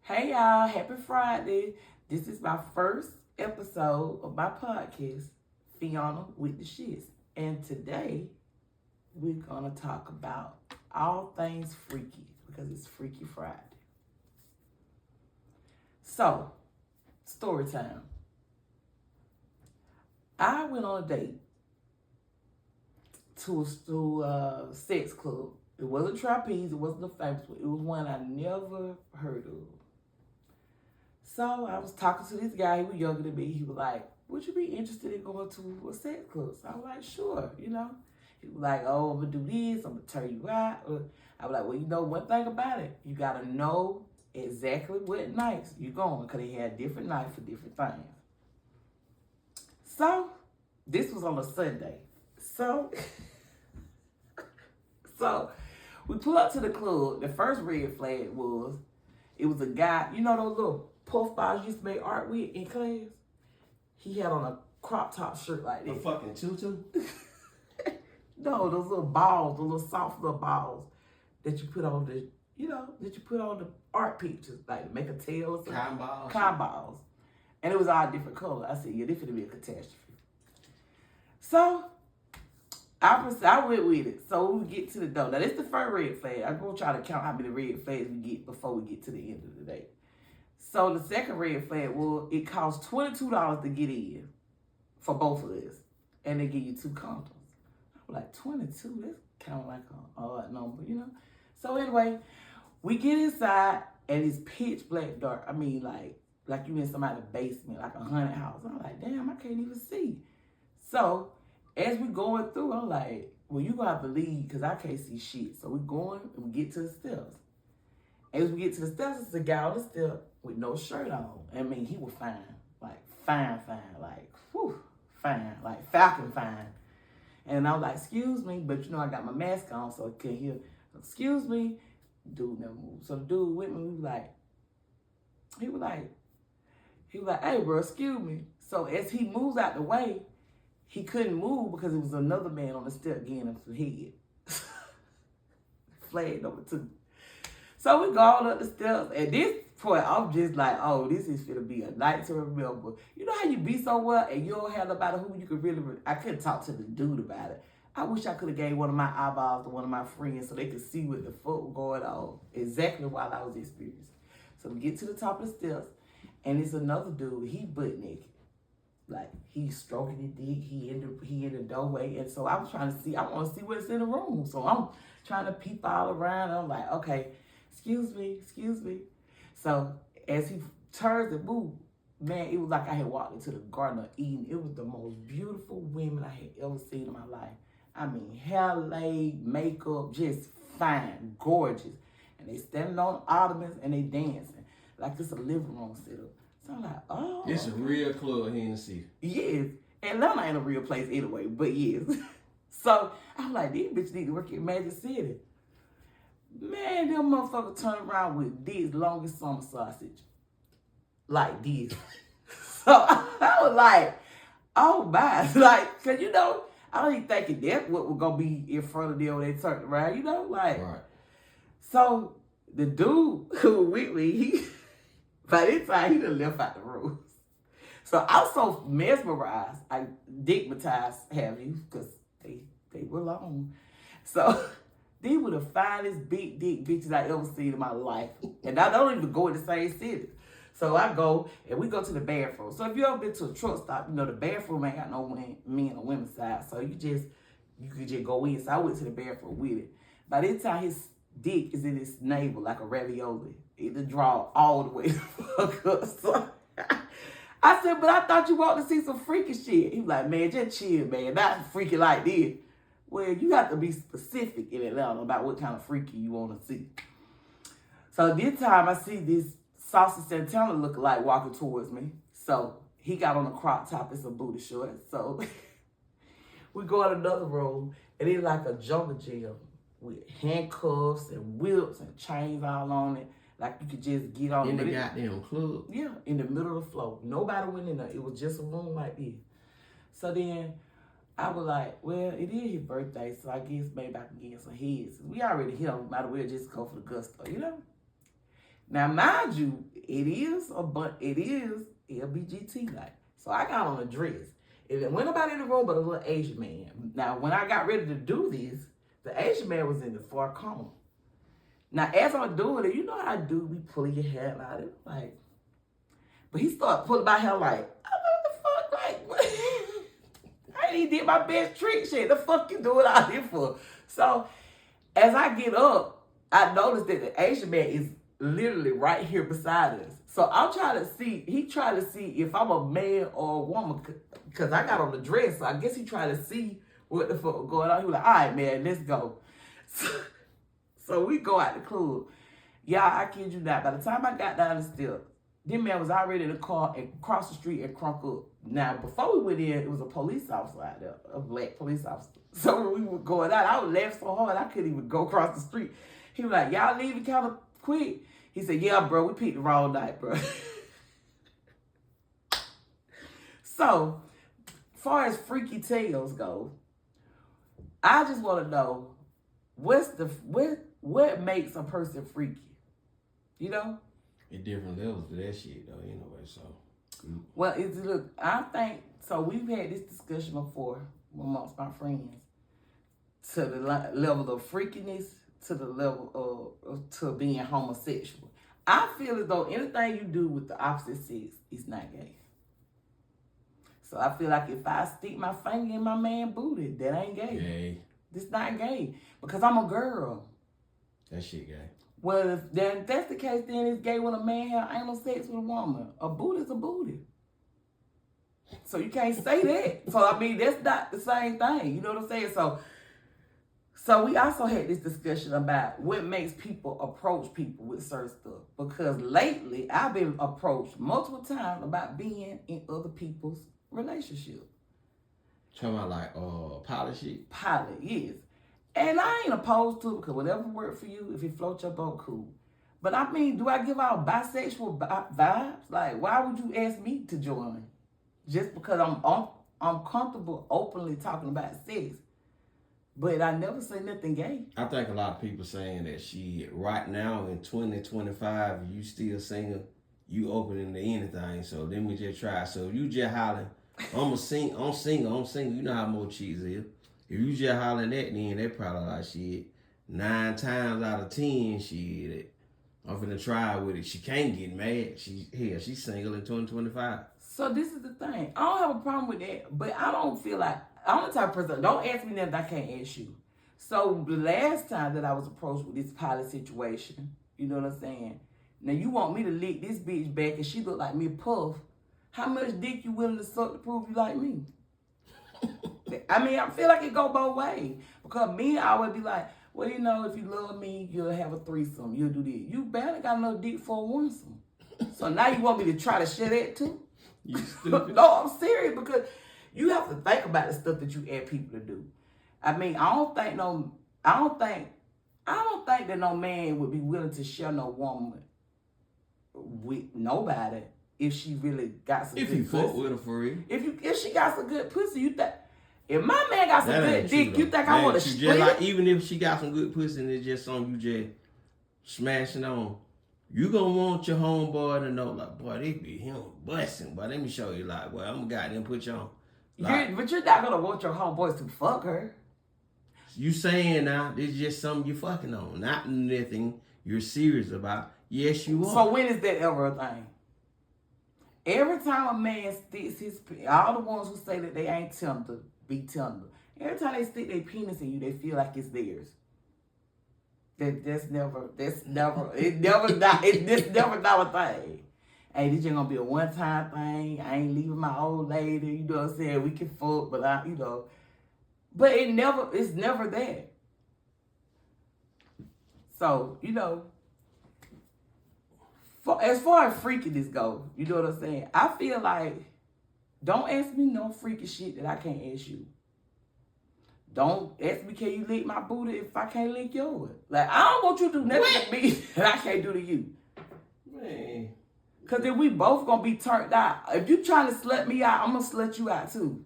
Hey y'all, happy Friday. This is my first episode of my podcast, Fiona with the Shits. And today we're gonna talk about all things freaky because it's Freaky Friday. So, story time. I went on a date to a sex club. It wasn't Trapeze, it wasn't the famous one. It was one I never heard of. So I was talking to this guy, he was younger than me. He was like, would you be interested in going to a sex club? So I was like, sure. He was like, oh, I'm gonna do this, I'm gonna turn you out. I was like, well, one thing about it, you gotta know exactly what nights you're going, because they had different nights for different things. So this was on a Sunday. So so we pull up to the club. The first red flag was, it was a guy, those little puff bars you used to make art with in class? He had on a crop top shirt like A that. fucking tutu? No, those little balls, those little soft little balls that you put on the art pictures, like make a tail or something. Cotton balls. And it was all different colors. I said, yeah, this finna be a catastrophe. So I went with it. So we get to the door. Now, this is the first red flag. I'm going to try to count how many red flags we get before we get to the end of the day. So the second red flag, well, it costs $22 to get in for both of us. And they give you 2 condoms. I'm like, 22? That's kind of like an odd number, So anyway, we get inside and it's pitch black dark. I mean, like you in somebody's basement, like a haunted house. I'm like, damn, I can't even see. So as we going through, I'm like, well, you gonna have to leave because I can't see shit. So we going and we get to the steps. As we get to the steps, it's a guy on the step with no shirt on. I mean, he was fine. Like, fine. Like, whew, fine. Like, falcon fine. And I was like, excuse me. But, I got my mask on, so I couldn't hear. Excuse me. Dude never moved. So the dude with me, he was like, hey, bro, excuse me. So as he moves out the way, he couldn't move because it was another man on the step getting him some head. Flag number 2. So we go on up the steps. At this point, I'm just like, oh, this is going to be a night to remember. You know how you be so well and you don't have nobody who you could really, I couldn't talk to the dude about it. I wish I could have gave one of my eyeballs to one of my friends so they could see what the fuck was going on exactly while I was experiencing. So we get to the top of the steps and it's another dude. He butt naked. Like, he's stroking his dick, he in the doorway, and so I was trying to see, I want to see what's in the room. So I'm trying to peep all around, and I'm like, okay, excuse me. So as he turns and moves, man, it was like I had walked into the Garden of Eden. It was the most beautiful women I had ever seen in my life. I mean, hair laid, makeup, just fine, gorgeous. And they standing on ottomans and they dancing like it's a living room setup. So I'm like, oh. It's a real club here in the city. Yes. Atlanta ain't a real place anyway, but yes. So I'm like, these bitches need to work in Magic City. Man, them motherfuckers turn around with this longest summer sausage. Like this. So I was like, oh my. Like, cause I don't even think that's what was gonna be in front of them when they turned around, like. Right. So the dude who was with me, by this time, he done left out the room. So I was so mesmerized, I digmatized, have you, because they were long. So these were the finest big dick bitches I ever seen in my life. And I don't even go in the same city. So I go, and we go to the bathroom. So if you ever been to a truck stop, the bathroom ain't got no men on women's side. So you could just go in. So I went to the bathroom with it. By this time, his dick is in his navel like a ravioli. It draw all the way the fuck up. So I said, but I thought you wanted to see some freaky shit. He was like, man, just chill, man. Not freaky like this. Well, you have to be specific in Atlanta about what kind of freaky you want to see. So this time I see this Saucy Santana lookalike walking towards me. So he got on a crop top and some booty shorts. So we go in another room and it's like a jungle gym with handcuffs and whips and chains all on it. Like you could just get on in the goddamn club. Yeah, in the middle of the floor. Nobody went in there. It was just a room like this. So then I was like, well, it is his birthday, so I guess maybe I can get some heads. We already hit him. Might as well just go for the gusto, Now, mind you, it is LBGT night. So I got on a dress. It went nobody in the room but a little Asian man. Now, when I got ready to do this, the Asian man was in the far corner. Now, as I'm doing it, you know how I do, we pull your hair out. It like, but he started pulling my hair like, what the fuck? Like, what? I ain't even did my best trick shit. The fuck you doing out here for? So, as I get up, I noticed that the Asian man is literally right here beside us. So I'm trying to see, he trying to see if I'm a man or a woman, because I got on the dress. So I guess he trying to see what the fuck was going on. He was like, all right, man, let's go. So we go out the club. Y'all, I kid you not. By the time I got down the steps, this man was already in the car and crossed the street and crunk up. Now, before we went in, it was a police officer out there, a black police officer. So when we were going out, I was laughing so hard I couldn't even go across the street. He was like, y'all leaving kind of quick. He said, yeah, bro, we picked the wrong night, bro. So, as far as freaky tales go, I just want to know, what makes a person freaky? You know? At different levels of that shit, though, anyway, so. Well, look, I think, so we've had this discussion before amongst my friends, to the level of freakiness, to the level of to being homosexual. I feel as though anything you do with the opposite sex is not gay. So I feel like if I stick my finger in my man's booty, that ain't gay. Gay. It's not gay because I'm a girl. That shit gay. Well, if that's the case, then it's gay when a man has anal sex with a woman. A booty is a booty. So you can't say that. So, I mean, that's not the same thing. You know what I'm saying? So we also had this discussion about what makes people approach people with certain stuff. Because lately, I've been approached multiple times about being in other people's relationships. Talking about like pilot shit? Pilot, yes. And I ain't opposed to it because whatever works for you, if it floats your boat, cool. But I mean, do I give out bisexual vibes? Like, why would you ask me to join? Just because I'm comfortable openly talking about sex. But I never say nothing gay. I think a lot of people saying that right now in 2025, you still single, you open to anything. So then we just try. So if you just hollering, I'm single. You know how most chicks is. If you just hollering that, then they probably like shit. 9 times out of 10, shit, I'm finna try with it. She can't get mad. She's single in 2025. So this is the thing. I don't have a problem with that, but I don't feel like, I'm the type of person, don't ask me nothing I can't ask you. So the last time that I was approached with this pilot situation, you know what I'm saying? Now you want me to lick this bitch back and she look like me Puff. How much dick you willing to suck to prove you like me? I mean, I feel like it go both ways. Because me, I would be like, well, you know, if you love me, you'll have a threesome. You'll do this. You barely got no dick for a onesome. So now you want me to try to share that too? You stupid. No, I'm serious because you have to think about the stuff that you ask people to do. I mean, I don't think that no man would be willing to share no woman with nobody if she really got some if good you pussy. fuck with her for real. If she got some good pussy, you think, if my man got some good dick, you think that I want to split like, it? even if she got some good pussy and it's just something you just smashing on, you gonna want your homeboy to know, like, boy, they be him busting. But let me show you, like, well, I'm gonna goddamn put you on. Like, But you're not gonna want your homeboys to fuck her. You saying now, this is just something you're fucking on, not nothing you're serious about. Yes, you are. So when is that ever a thing? Every time a man sticks all the ones who say that they ain't tender, be tender. Every time they stick their penis in you, they feel like it's theirs. It's never not a thing. Hey, this ain't gonna be a one-time thing. I ain't leaving my old lady, you know what I'm saying? We can fuck, but but it's never that. So, as far as freakiness goes, you know what I'm saying? I feel like, don't ask me no freaky shit that I can't ask you. Don't ask me, can you lick my booty if I can't lick yours? Like, I don't want you to do nothing to me that I can't do to you. Man. Because then we both going to be turned out. If you trying to slut me out, I'm going to slut you out too.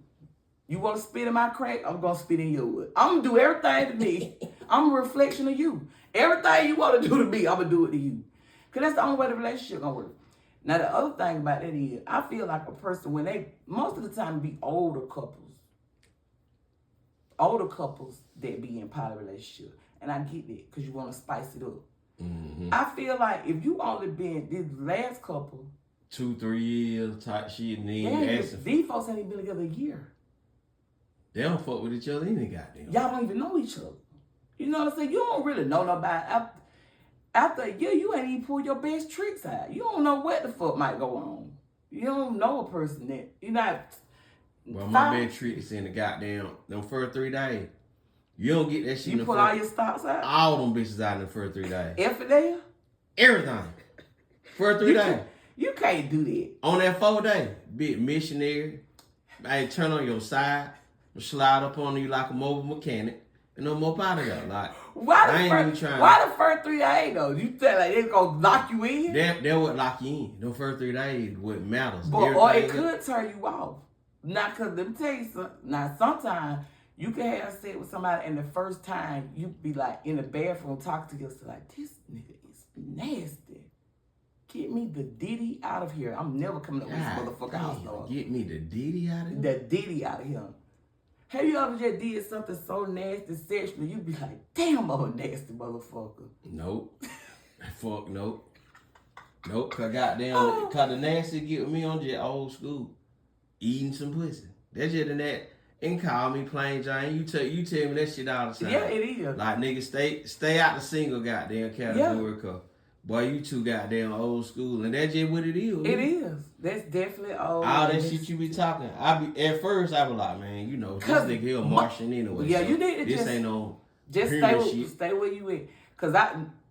You want to spit in my crack? I'm going to spit in yours. I'm going to do everything to me. I'm a reflection of you. Everything you want to do to me, I'm going to do it to you. Because that's the only way the relationship gonna work. Now, the other thing about that is, I feel like a person, when they, most of the time, be older couples that be in poly relationship. And I get that, because you want to spice it up. Mm-hmm. I feel like if you only been, this last couple, 2-3 years type shit, and then these folks ain't even been together a year. They don't fuck with each other any goddamn. Y'all don't even know each other. You know what I'm saying? You don't really know nobody. After a year, you ain't even pull your best tricks out. You don't know what the fuck might go on. You don't know a person that, you're not. Well, my best tricks in the goddamn, them first 3 days. You don't get that shit. You pull all your stops out? All them bitches out in the first 3 days. Infidel? Everything. First 3 days. You can't do that. On that 4th day, big missionary. I turn on your side, slide up on you like a mobile mechanic, and I'm up out of there. Like, why the first 3 days though? You tell like it's gonna lock you in? That would lock you in. The first 3 days what matters. But or it could turn you off. Not cause let me tell you something. Now sometimes you can have sex with somebody and the first time you be like in the bathroom talking to yourself like, this nigga is nasty. Get me the Diddy out of here. I'm never coming up with this motherfucker house. Get me the Diddy out of here? The Diddy out of here. Have you ever just did something so nasty sexually, you be like, damn, I'm a nasty motherfucker. Nope. Fuck nope. Nope, cause goddamn, cause the nasty get with me on just old school. Eating some pussy. That's just in that. And call me plain Jane. You tell me that shit all the time. Yeah, it is. Like nigga, stay out the single goddamn category. Yeah. Boy, you too goddamn old school, and that's just what it is. It is. That's definitely old. All that shit you be talking. At first I be like, man, you know, this nigga here Martian anyway. Yeah, so you need to this ain't no. Just stay where you at, cause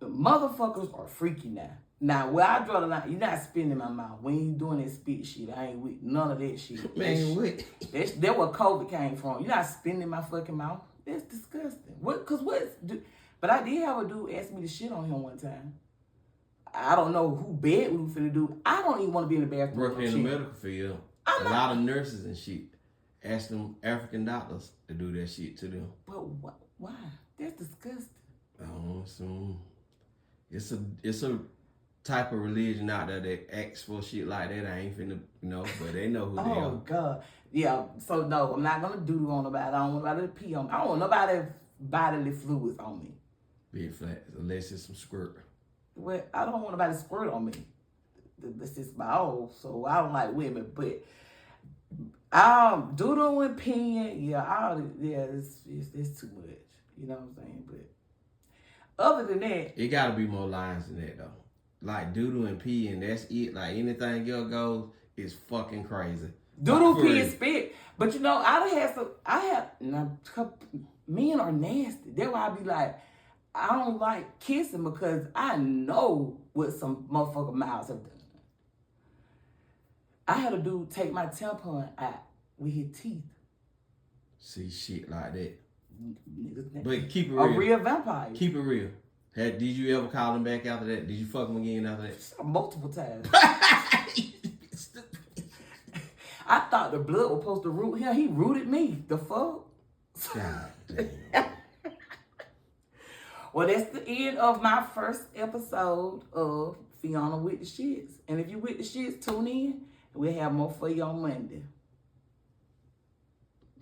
motherfuckers are freaky now. Now, where I draw the line, you're not spitting in my mouth. When you doing that spit shit, I ain't with none of that shit. Man, what? That's where COVID came from. You're not spitting in my fucking mouth. That's disgusting. But I did have a dude ask me to shit on him one time. I don't know who bed we were finna do. I don't even want to be in the bathroom. Working in the medical field. A lot of nurses and shit ask them African doctors to do that shit to them. But why? That's disgusting. I don't know. It's a type of religion out there that acts for shit like that. I ain't finna know, but they know who they are. Oh, God. Yeah, so no, I'm not gonna do on nobody. I don't want nobody to pee on me. I don't want nobody bodily fluids on me. Big flat, unless it's some squirt. Well, I don't want nobody to squirt on me. This is my own, so I don't like women, but doodle and peeing, it's too much. You know what I'm saying? But other than that, it gotta be more lines than that though. Like doodle and pee, and that's it. Like anything else goes, is fucking crazy. Doodle, pee, and spit. But you know, men are nasty. That's why I be like, I don't like kissing because I know what some motherfucking mouths have done. I had a dude take my tampon out with his teeth. See shit like that. But keep it real. A real vampire. Keep it real. Did you ever call him back after that? Did you fuck him again after that? Multiple times. I thought the blood was supposed to root him. He rooted me. The fuck? God damn. Well, that's the end of my first episode of Fiona with the Shits. And if you with the Shits, tune in. We'll have more for you on Monday.